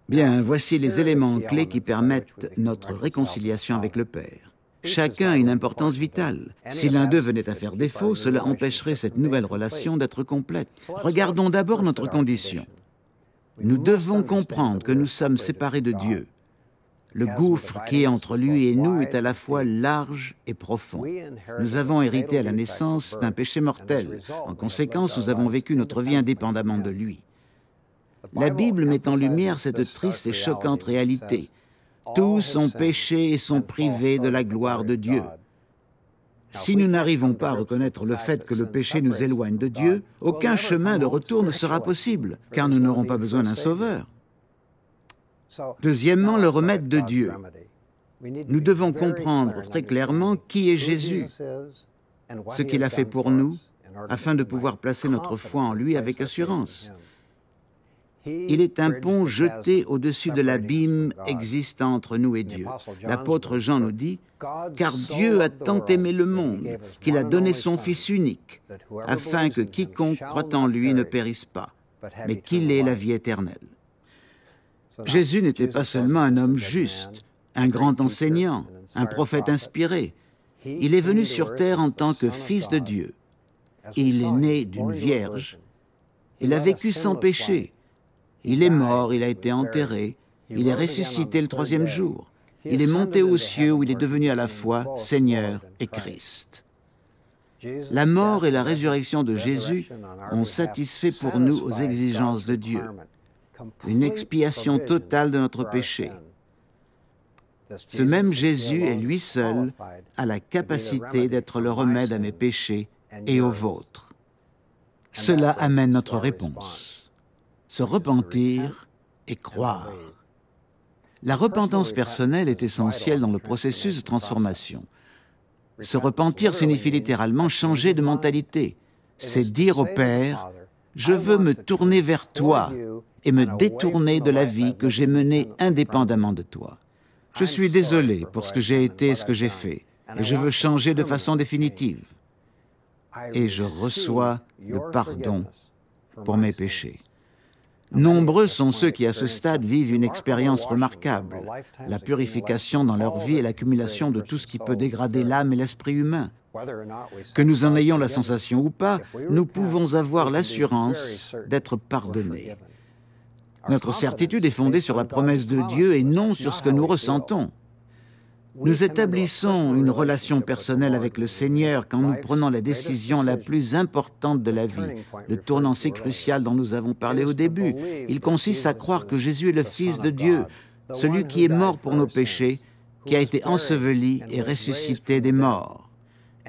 Bien, voici les éléments clés qui permettent notre réconciliation avec le Père. Chacun a une importance vitale. Si l'un d'eux venait à faire défaut, cela empêcherait cette nouvelle relation d'être complète. Regardons d'abord notre condition. Nous devons comprendre que nous sommes séparés de Dieu. Le gouffre qui est entre lui et nous est à la fois large et profond. Nous avons hérité à la naissance d'un péché mortel. En conséquence, nous avons vécu notre vie indépendamment de lui. La Bible met en lumière cette triste et choquante réalité. Tous ont péché et sont privés de la gloire de Dieu. Si nous n'arrivons pas à reconnaître le fait que le péché nous éloigne de Dieu, aucun chemin de retour ne sera possible, car nous n'aurons pas besoin d'un sauveur. Deuxièmement, le remède de Dieu. Nous devons comprendre très clairement qui est Jésus, ce qu'il a fait pour nous, afin de pouvoir placer notre foi en lui avec assurance. Il est un pont jeté au-dessus de l'abîme existant entre nous et Dieu. L'apôtre Jean nous dit « Car Dieu a tant aimé le monde qu'il a donné son Fils unique, afin que quiconque croit en lui ne périsse pas, mais qu'il ait la vie éternelle. » Jésus n'était pas seulement un homme juste, un grand enseignant, un prophète inspiré. Il est venu sur terre en tant que Fils de Dieu. Il est né d'une vierge. Il a vécu sans péché. Il est mort, il a été enterré. Il est ressuscité le troisième jour. Il est monté aux cieux où il est devenu à la fois Seigneur et Christ. La mort et la résurrection de Jésus ont satisfait pour nous aux exigences de Dieu. Une expiation totale de notre péché. Ce même Jésus est lui seul a la capacité d'être le remède à mes péchés et aux vôtres. Cela amène notre réponse. Se repentir et croire. La repentance personnelle est essentielle dans le processus de transformation. Se repentir signifie littéralement changer de mentalité. C'est dire au Père, « Je veux me tourner vers toi et me détourner de la vie que j'ai menée indépendamment de toi. Je suis désolé pour ce que j'ai été et ce que j'ai fait, et je veux changer de façon définitive. Et je reçois le pardon pour mes péchés. » Nombreux sont ceux qui, à ce stade, vivent une expérience remarquable, la purification dans leur vie et l'accumulation de tout ce qui peut dégrader l'âme et l'esprit humain. Que nous en ayons la sensation ou pas, nous pouvons avoir l'assurance d'être pardonnés. Notre certitude est fondée sur la promesse de Dieu et non sur ce que nous ressentons. Nous établissons une relation personnelle avec le Seigneur quand nous prenons la décision la plus importante de la vie, le tournant si crucial dont nous avons parlé au début. Il consiste à croire que Jésus est le Fils de Dieu, celui qui est mort pour nos péchés, qui a été enseveli et ressuscité des morts,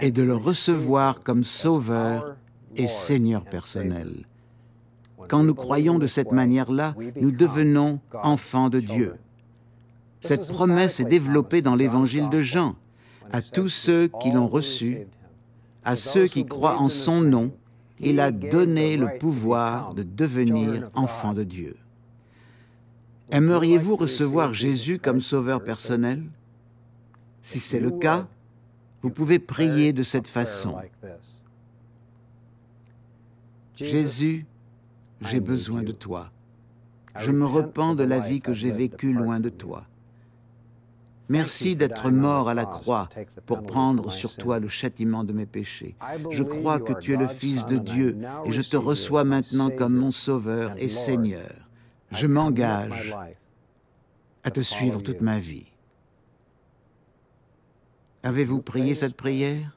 et de le recevoir comme Sauveur et Seigneur personnel. Quand nous croyons de cette manière-là, nous devenons enfants de Dieu. Cette promesse est développée dans l'Évangile de Jean. À tous ceux qui l'ont reçu, à ceux qui croient en son nom, il a donné le pouvoir de devenir enfants de Dieu. Aimeriez-vous recevoir Jésus comme sauveur personnel? Si c'est le cas, vous pouvez prier de cette façon. Jésus, j'ai besoin de toi. Je me repens de la vie que j'ai vécue loin de toi. Merci d'être mort à la croix pour prendre sur toi le châtiment de mes péchés. Je crois que tu es le Fils de Dieu et je te reçois maintenant comme mon Sauveur et Seigneur. Je m'engage à te suivre toute ma vie. Avez-vous prié cette prière?